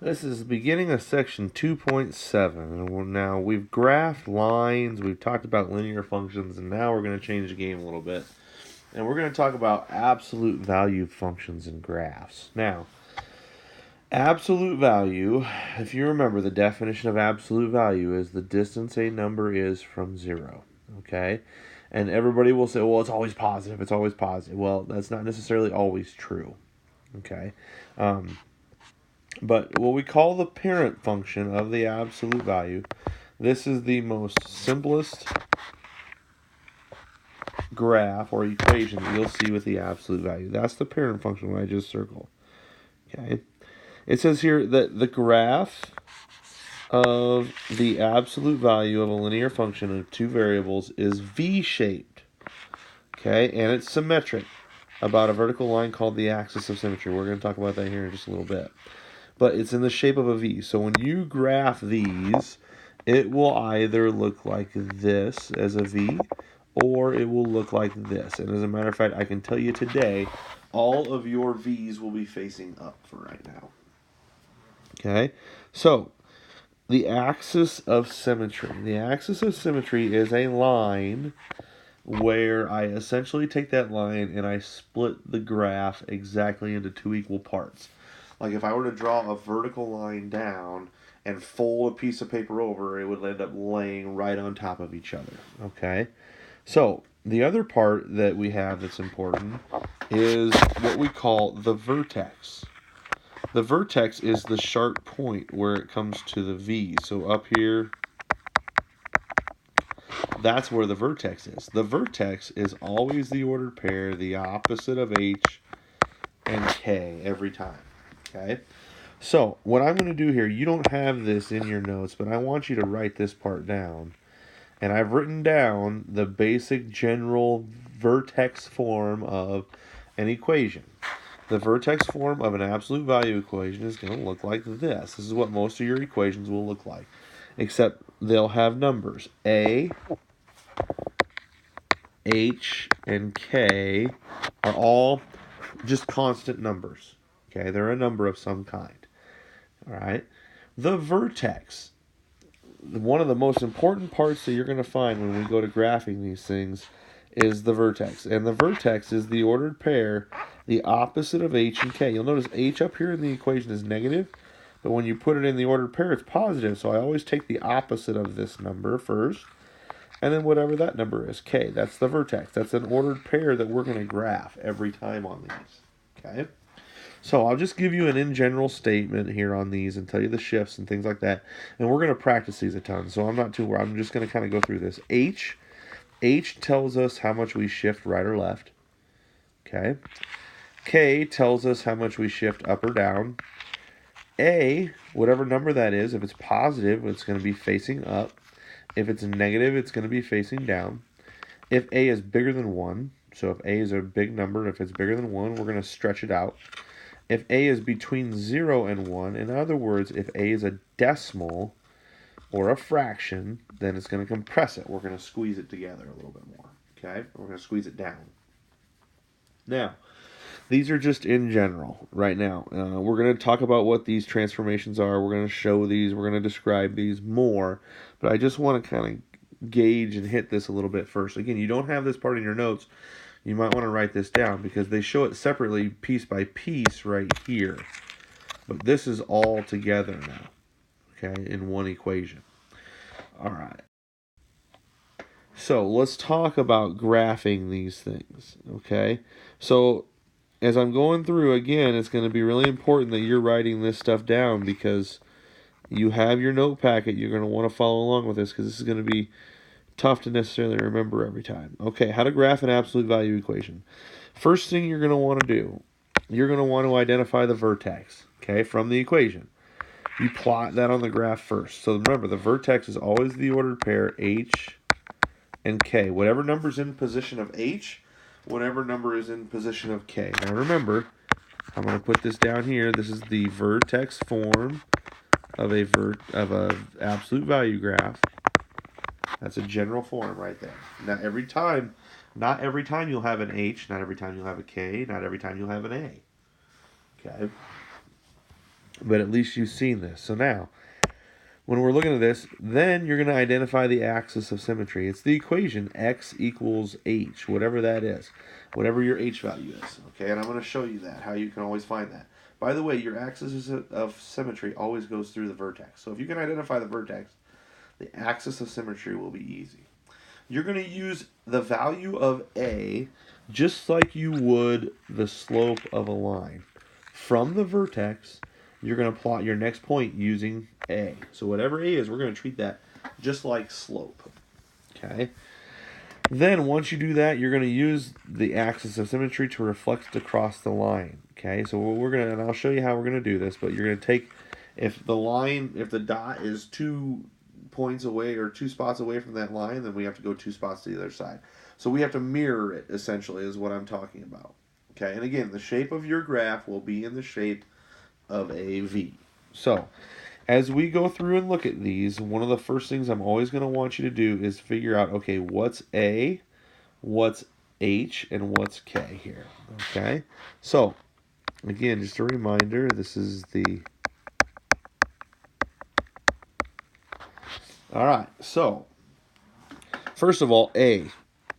This is the beginning of section 2.7. Now we've graphed lines, we've talked about linear functions, and now we're going to change the game a little bit. And we're going to talk about absolute value functions and graphs. Now, absolute value, if you remember, the definition of absolute value is the distance a number is from zero. Okay? And everybody will say, well, it's always positive, it's always positive. Well, that's not necessarily always true. Okay? But what we call the parent function of the absolute value, this is the most simplest graph or equation that you'll see with the absolute value. That's the parent function when I just circle. Okay. It says here that the graph of the absolute value of a linear function of two variables is V-shaped. Okay, and it's symmetric about a vertical line called the axis of symmetry. We're going to talk about that here in just a little bit. But it's in the shape of a V. So when you graph these, it will either look like this as a V, or it will look like this. And as a matter of fact, I can tell you today, all of your V's will be facing up for right now. Okay? So, the axis of symmetry. The axis of symmetry is a line where I essentially take that line and I split the graph exactly into two equal parts. Like if I were to draw a vertical line down and fold a piece of paper over, it would end up laying right on top of each other. Okay? So, the other part that we have that's important is what we call the vertex. The vertex is the sharp point where it comes to the V. So up here, that's where the vertex is. The vertex is always the ordered pair, the opposite of H and K every time. Okay? So, what I'm going to do here, you don't have this in your notes, but I want you to write this part down. And I've written down the basic general vertex form of an equation. The vertex form of an absolute value equation is going to look like this. This is what most of your equations will look like, except they'll have numbers. A, H, and K are all just constant numbers. Okay, they're a number of some kind. All right. The vertex, one of the most important parts that you're going to find when we go to graphing these things is the vertex. And the vertex is the ordered pair, the opposite of H and K. You'll notice H up here in the equation is negative, but when you put it in the ordered pair, it's positive. So I always take the opposite of this number first, and then whatever that number is, K. That's the vertex. That's an ordered pair that we're going to graph every time on these. Okay? So I'll just give you an in general statement here on these and tell you the shifts and things like that. And we're going to practice these a ton, so I'm not too worried. I'm just going to kind of go through this. H tells us how much we shift right or left. Okay. K tells us how much we shift up or down. A, whatever number that is, if it's positive, it's going to be facing up. If it's negative, it's going to be facing down. If A is bigger than 1, so if A is a big number, if it's bigger than 1, we're going to stretch it out. If A is between 0 and 1, in other words, if A is a decimal or a fraction, then it's going to compress it. We're going to squeeze it together a little bit more. Okay? We're going to squeeze it down. Now, these are just in general right now. We're going to talk about what these transformations are. We're going to show these. We're going to describe these more. But I just want to kind of gauge and hit this a little bit first. Again, you don't have this part in your notes. You might want to write this down because they show it separately piece by piece right here. But this is all together now, okay, in one equation. All right. So let's talk about graphing these things, okay? So as I'm going through, again, it's going to be really important that you're writing this stuff down because you have your note packet. You're going to want to follow along with this because this is going to be tough to necessarily remember every time. Okay, how to graph an absolute value equation. First thing you're going to want to do, you're going to want to identify the vertex, okay, from the equation. You plot that on the graph first. So remember, the vertex is always the ordered pair H and K. Whatever number is in position of H, whatever number is in position of K. Now remember, I'm going to put this down here. This is the vertex form of a absolute value graph. That's a general form right there. Now not every time you'll have an H, not every time you'll have a K, not every time you'll have an A. Okay? but at least you've seen this. So now, when we're looking at this, then you're going to identify the axis of symmetry. It's the equation x equals h, whatever that is, whatever your h value is. Okay, and I'm going to show you that, how you can always find that. By the way, your axis of symmetry always goes through the vertex. So if you can identify the vertex, the axis of symmetry will be easy. You're going to use the value of a just like you would the slope of a line. From the vertex, you're going to plot your next point using a. So whatever a is, we're going to treat that just like slope. Okay? Then once you do that, you're going to use the axis of symmetry to reflect across the line. Okay? So what we're going to, and I'll show you how we're going to do this, but you're going to take, if the dot is 2 points away or 2 spots away from that line, then we have to go 2 spots to the other side. So we have to mirror it, essentially, is what I'm talking about. Okay? And again, the shape of your graph will be in the shape of a V. So, as we go through and look at these, one of the first things I'm always going to want you to do is figure out, okay, what's A, what's H, and what's K here. Okay? So, again, just a reminder, this is the... Alright, so, first of all, A.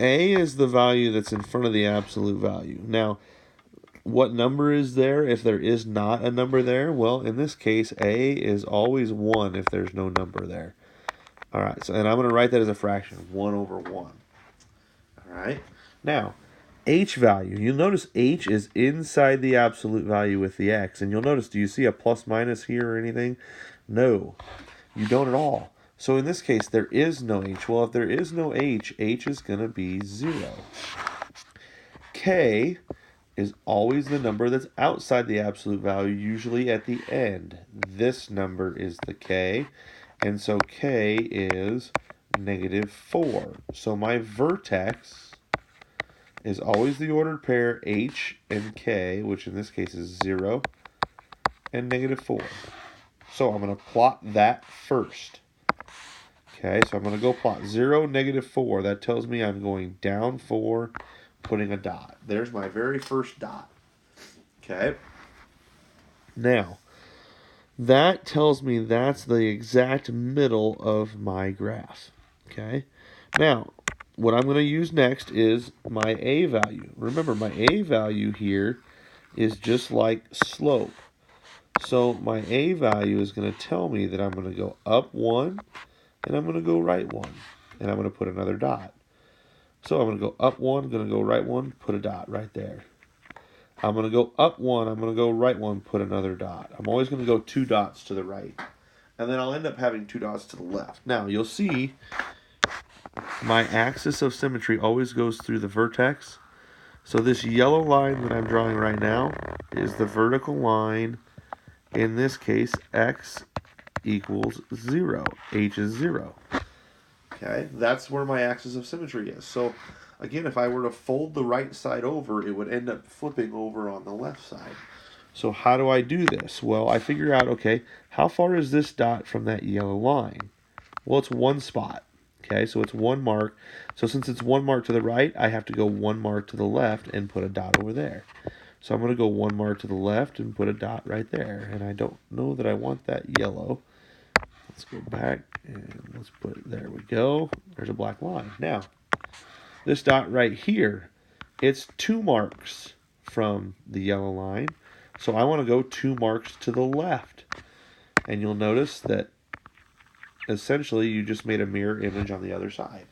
A is the value that's in front of the absolute value. Now, what number is there if there is not a number there? Well, in this case, A is always 1 if there's no number there. All right, so and I'm going to write that as a fraction, 1 over 1. All right, now, H value. You'll notice H is inside the absolute value with the X. And you'll notice, do you see a plus minus here or anything? No, you don't at all. So in this case, there is no H. Well, if there is no H, H is going to be 0. K is always the number that's outside the absolute value, usually at the end. This number is the K, and so K is -4. So my vertex is always the ordered pair H and K, which in this case is 0 and -4. So I'm going to plot that first. Okay, so I'm going to go plot 0, -4. That tells me I'm going down 4, putting a dot. There's my very first dot. Okay. Now, that tells me that's the exact middle of my graph. Okay. Now, what I'm going to use next is my A value. Remember, my A value here is just like slope. So my A value is going to tell me that I'm going to go up 1, and I'm going to go right 1, and I'm going to put another dot. So I'm going to go up 1, going to go right 1, put a dot right there. I'm going to go up 1, I'm going to go right 1, put another dot. I'm always going to go 2 dots to the right. And then I'll end up having 2 dots to the left. Now, you'll see my axis of symmetry always goes through the vertex. So this yellow line that I'm drawing right now is the vertical line. In this case, x equals 0. H is 0. Okay, that's where my axis of symmetry is. So, again, if I were to fold the right side over, it would end up flipping over on the left side. So how do I do this? Well, I figure out, okay, how far is this dot from that yellow line? Well, it's 1 spot. Okay, so it's 1 mark. So since it's 1 mark to the right, I have to go 1 mark to the left and put a dot over there. So I'm going to go 1 mark to the left and put a dot right there. And I don't know that I want that yellow. Let's go back and let's put it, there we go. There's a black line. Now, this dot right here, it's 2 marks from the yellow line. So I want to go 2 marks to the left. And you'll notice that essentially you just made a mirror image on the other side.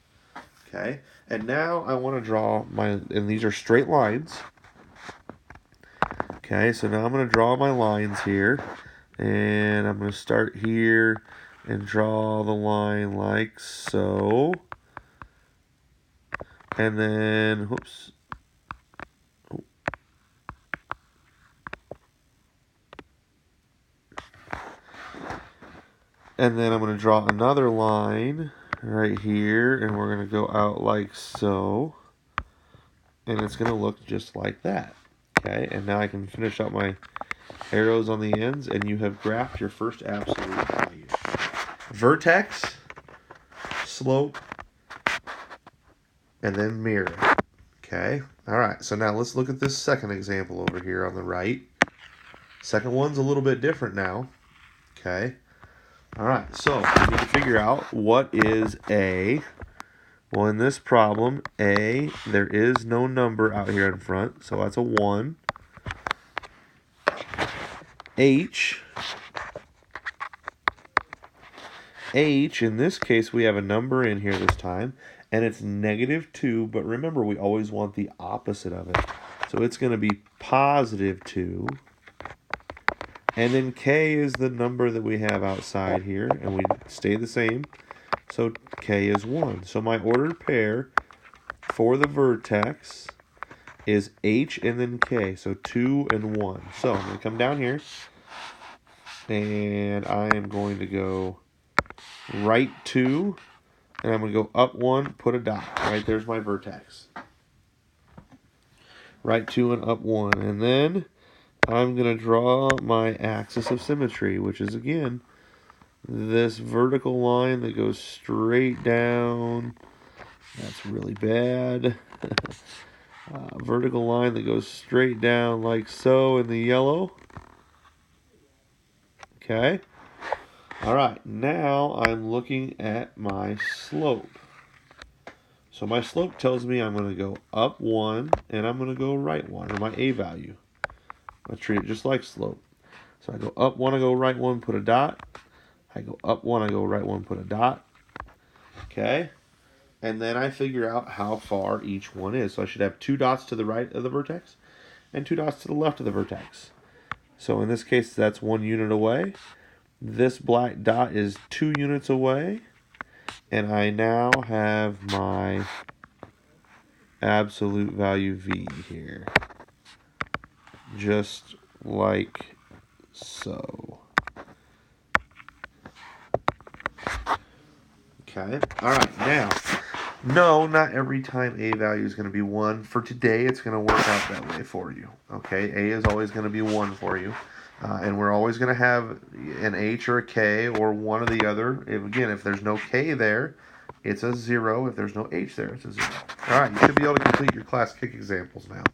Okay? And now I want to draw and these are straight lines. Okay, so now I'm going to draw my lines here. And I'm going to start here and draw the line like so. And then, whoops. And then I'm going to draw another line right here, and we're going to go out like so. And it's going to look just like that. Okay, and now I can finish up my arrows on the ends, and you have graphed your first absolute value. Vertex, slope, and then mirror. Okay, all right, so now let's look at this second example over here on the right. Second one's a little bit different now. Okay. All right, so we need to figure out what is A. Well, in this problem, A, there is no number out here in front, so that's a 1. H, in this case, we have a number in here this time, and it's -2, but remember, we always want the opposite of it. So it's going to be +2. And then K is the number that we have outside here, and we stay the same. So K is 1. So my ordered pair for the vertex is H and then K. So 2 and 1. So I'm going to come down here, and I am going to go right 2, and I'm going to go up 1, put a dot. Right there's my vertex. Right 2 and up 1. And then I'm going to draw my axis of symmetry, which is, again, this vertical line that goes straight down. That's really bad. Vertical line that goes straight down like so in the yellow. Okay. All right, now I'm looking at my slope. So my slope tells me I'm going to go up 1 and I'm going to go right 1, or my A value. I treat it just like slope. So I go up 1, I go right 1, put a dot. I go up 1, I go right 1, put a dot. Okay? And then I figure out how far each one is. So I should have 2 dots to the right of the vertex and 2 dots to the left of the vertex. So in this case, that's 1 unit away. This black dot is 2 units away. And I now have my absolute value V here. Just like so. Okay. All right. Now, no, not every time A value is going to be 1. For today, it's going to work out that way for you. Okay. A is always going to be 1 for you. And we're always going to have an H or a K or one or the other. If there's no K there, it's a 0. If there's no H there, it's a 0. All right. You should be able to complete your class kick examples now.